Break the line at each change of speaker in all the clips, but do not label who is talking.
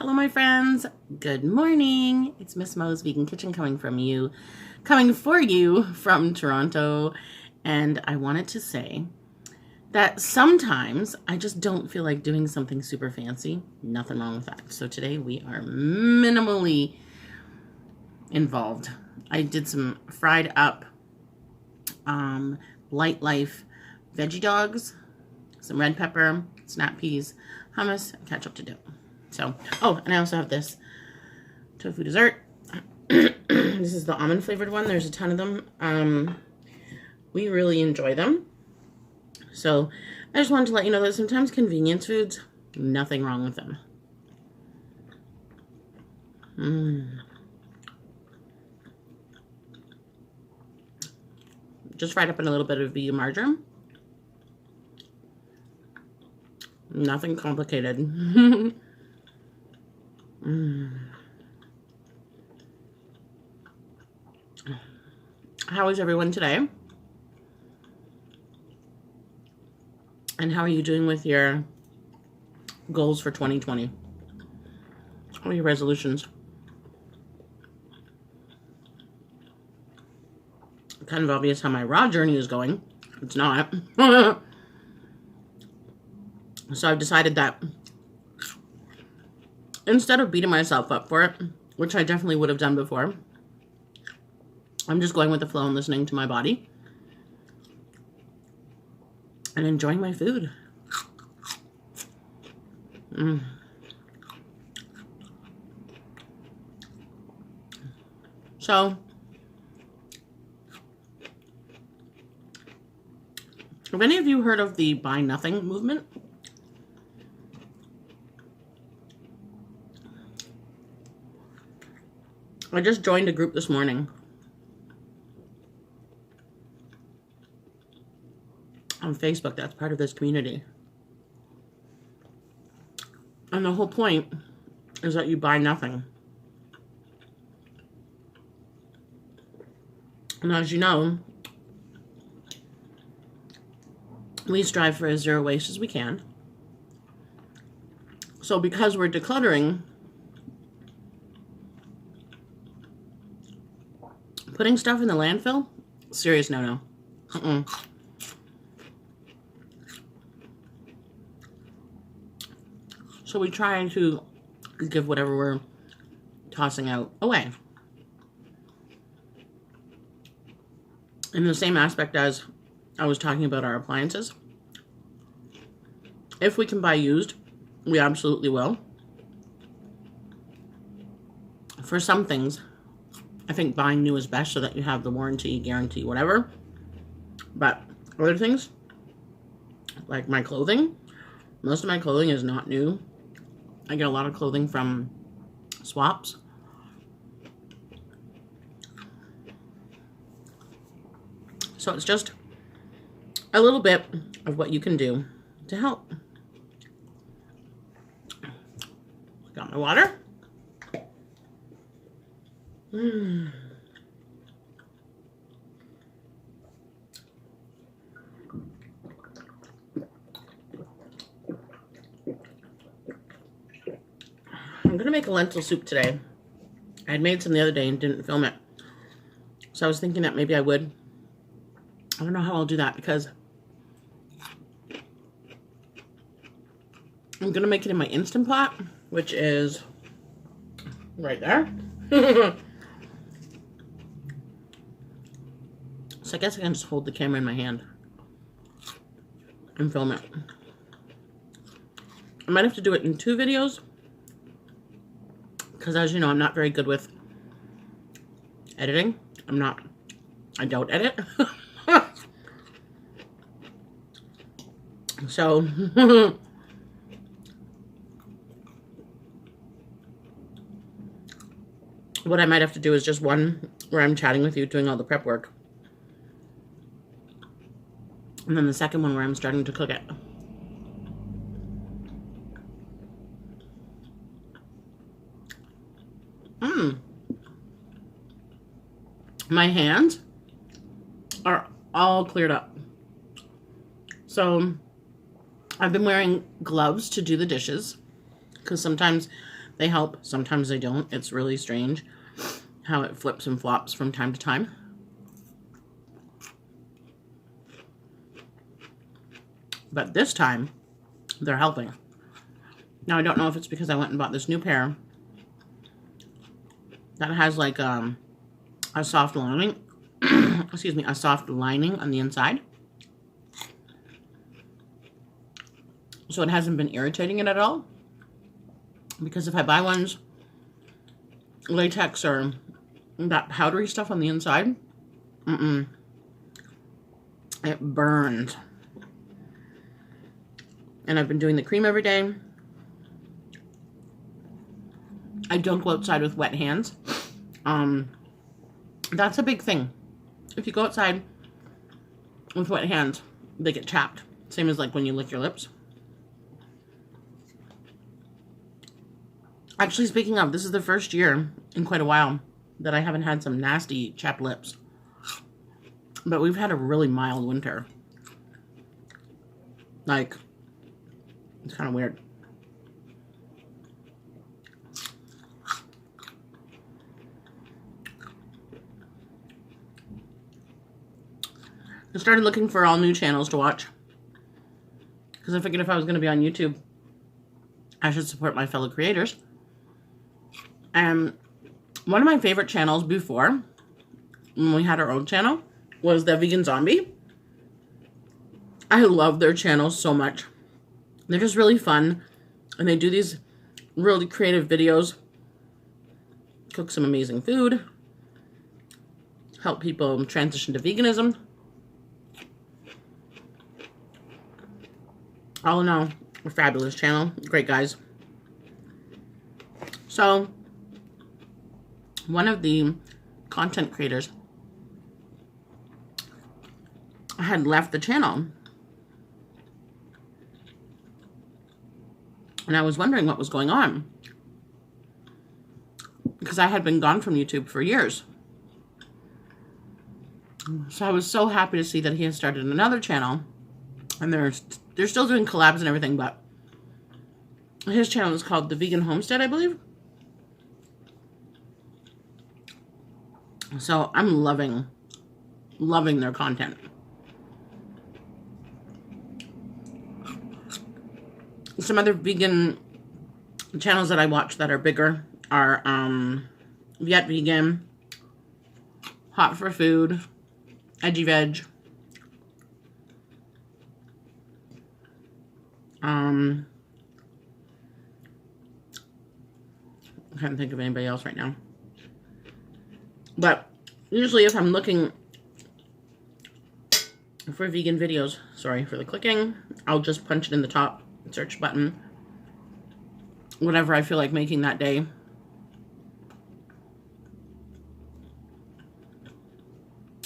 Hello, my friends. Good morning. It's Miss Mo's Vegan Kitchen coming for you from Toronto. And I wanted to say that sometimes I just don't feel like doing something super fancy. Nothing wrong with that. So today we are minimally involved. I did some fried up Light Life veggie dogs, some red pepper, snap peas, hummus, and ketchup to dip. So, oh, and I also have this tofu dessert. This is the almond flavored one. There's a ton of them. We really enjoy them. So, I just wanted to let you know that sometimes convenience foods, nothing wrong with them. Just fried up in a little bit of vegan margarine. Nothing complicated. How is everyone today? And how are you doing with your goals for 2020? What are your resolutions? Kind of obvious how my raw journey is going. It's not. So I've decided that instead of beating myself up for it, which I definitely would have done before, I'm just going with the flow and listening to my body and enjoying my food. So, have any of you heard of the Buy Nothing movement? I just joined a group this morning on Facebook that's part of this community. And the whole point is that you buy nothing. And as you know, we strive for as zero waste as we can. So because we're decluttering, putting stuff in the landfill, serious no-no. So we try to give whatever we're tossing out away. In the same aspect as I was talking about our appliances, if we can buy used, we absolutely will. For some things, I think buying new is best so that you have the warranty, guarantee, whatever. But other things, like my clothing, most of my clothing is not new. I get a lot of clothing from swaps. So it's just a little bit of what you can do to help. Got my water. I'm gonna make a lentil soup today. I had made some the other day and didn't film it. So I was thinking that maybe I would. I don't know how I'll do that because I'm gonna make it in my Instant Pot, which is right there. So I guess I can just hold the camera in my hand and film it. I might have to do it in 2 videos because, as you know, I'm not very good with editing. I don't edit. So, what I might have to do is just one where I'm chatting with you, doing all the prep work. And then the second one where I'm starting to cook it. My hands are all cleared up. So I've been wearing gloves to do the dishes because sometimes they help. Sometimes they don't. It's really strange how it flips and flops from time to time. But this time, they're helping. Now, I don't know if it's because I went and bought this new pair that has like a soft lining, excuse me, a soft lining on the inside. So it hasn't been irritating it at all. Because if I buy ones, latex or that powdery stuff on the inside, it burns. And I've been doing the cream every day. I don't go outside with wet hands. That's a big thing. If you go outside with wet hands, they get chapped. Same as like when you lick your lips. Actually, speaking of, this is the first year in quite a while that I haven't had some nasty chapped lips. But we've had a really mild winter. Like, it's kind of weird. I started looking for all new channels to watch. Because I figured if I was going to be on YouTube, I should support my fellow creators. And one of my favorite channels before, when we had our own channel, was the Vegan Zombie. I love their channel so much. They're just really fun. And they do these really creative videos. Cook some amazing food. Help people transition to veganism. All in all, a fabulous channel. Great guys. So, one of the content creators had left the channel. And I was wondering what was going on. Because I had been gone from YouTube for years. So I was so happy to see that he had started another channel. And they're still doing collabs and everything, but his channel is called The Vegan Homestead, I believe. So I'm loving their content. Some other vegan channels that I watch that are bigger are Viet Vegan, Hot for Food, Edgy Veg. I can't think of anybody else right now. But usually if I'm looking for vegan videos, sorry for the clicking, I'll just punch it in the top search button. Whatever I feel like making that day.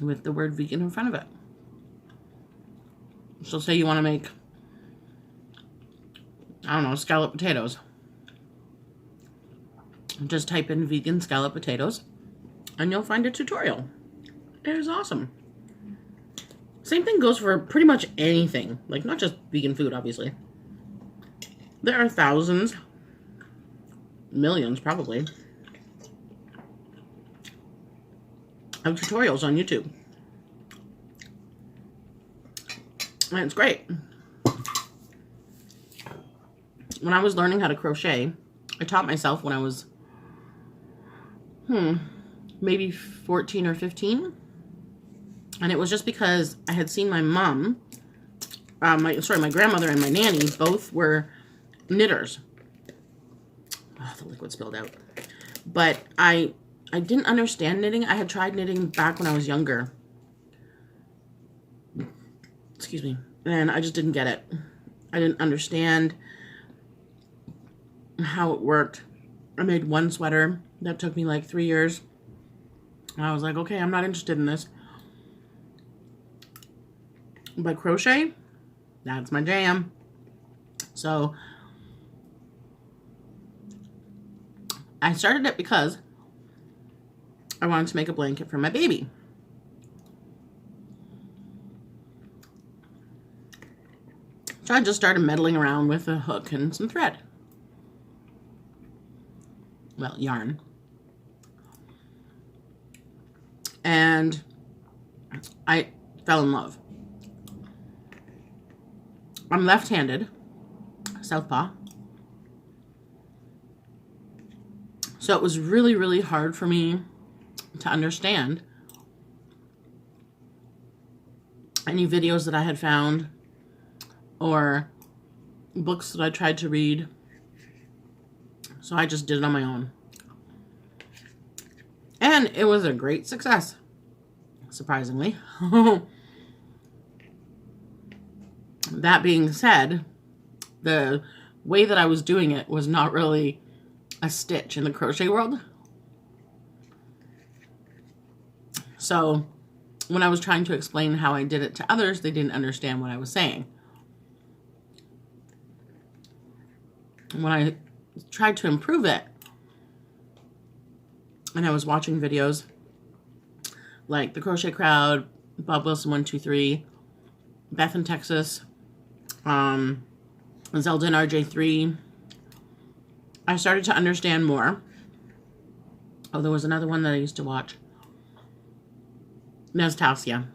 With the word vegan in front of it. So say you want to make, I don't know, scalloped potatoes. Just type in vegan scalloped potatoes and you'll find a tutorial. It is awesome. Same thing goes for pretty much anything. Like, not just vegan food, obviously. There are thousands, millions probably, of tutorials on YouTube. And it's great. When I was learning how to crochet, I taught myself when I was, maybe 14 or 15. And it was just because I had seen my mom, my grandmother and my nanny both were knitters. Oh, the liquid spilled out. But I didn't understand knitting. I had tried knitting back when I was younger. Excuse me. And I just didn't get it. I didn't understand how it worked. I made one sweater that took me like 3 years. And I was like, okay, I'm not interested in this. But crochet, that's my jam. So I started it because I wanted to make a blanket for my baby. So I just started meddling around with a hook and some thread. well, yarn. And I fell in love. I'm left-handed, southpaw. So it was really, really hard for me to understand any videos that I had found or books that I tried to read. So I just did it on my own. And it was a great success, surprisingly. That being said, the way that I was doing it was not really a stitch in the crochet world. So when I was trying to explain how I did it to others, they didn't understand what I was saying. When I tried to improve it, and I was watching videos like The Crochet Crowd, Bob Wilson 123, Beth in Texas, Zelda and RJ3, I started to understand more. Oh, there was another one that I used to watch. Nastasia.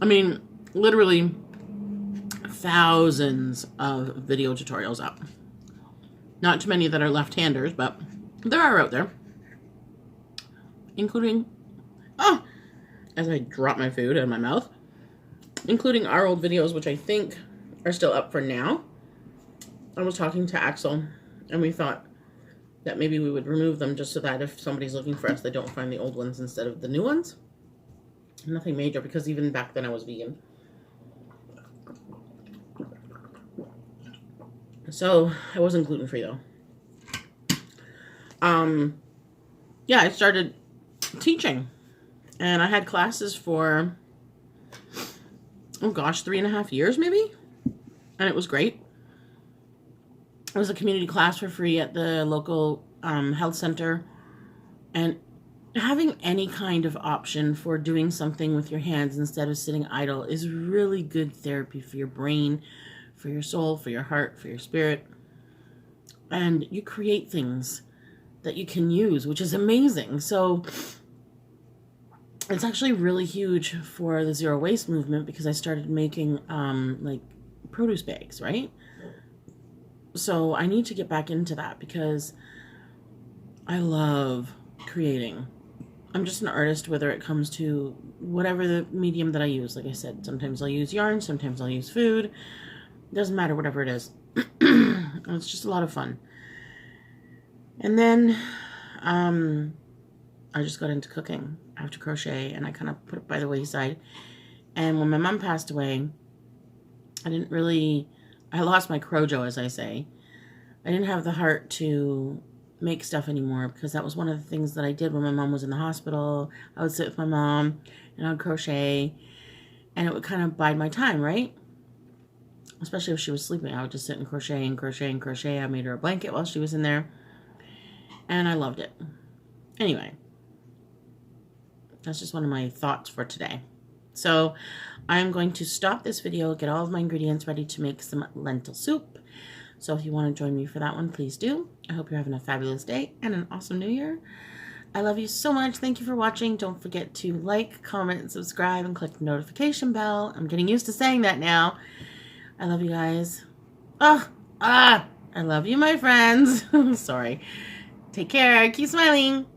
I mean, literally thousands of video tutorials up. Not too many that are left-handers, but there are out there. Including, oh, as I drop my food in my mouth, including our old videos, which I think are still up for now. I was talking to Axel, and we thought that maybe we would remove them just so that if somebody's looking for us, they don't find the old ones instead of the new ones. Nothing major, because even back then I was vegan. So I wasn't gluten-free though. Yeah, I started teaching, and I had classes for, oh gosh, 3.5 years maybe, and it was great. It was a community class for free at the local health center, and having any kind of option for doing something with your hands instead of sitting idle is really good therapy for your brain, for your soul, for your heart, for your spirit. And you create things that you can use, which is amazing. So it's actually really huge for the zero waste movement, because I started making like produce bags, right? So I need to get back into that because I love creating. I'm just an artist, whether it comes to whatever the medium that I use. Like I said, sometimes I'll use yarn, sometimes I'll use food. It doesn't matter, whatever it is. It's just a lot of fun. And then I just got into cooking after crochet, and I kind of put it by the wayside. And when my mom passed away, I lost my crojo, as I say. I didn't have the heart to make stuff anymore, because that was one of the things that I did when my mom was in the hospital. I would sit with my mom and I would crochet, and it would kind of bide my time, right? Especially if she was sleeping. I would just sit and crochet and crochet and crochet. I made her a blanket while she was in there, and I loved it. Anyway, that's just one of my thoughts for today. So I'm going to stop this video, get all of my ingredients ready to make some lentil soup. So if you want to join me for that one, please do. I hope you're having a fabulous day and an awesome new year. I love you so much. Thank you for watching. Don't forget to like, comment, and subscribe, and click the notification bell. I'm getting used to saying that now. I love you guys. I love you, my friends. Sorry. Take care. Keep smiling.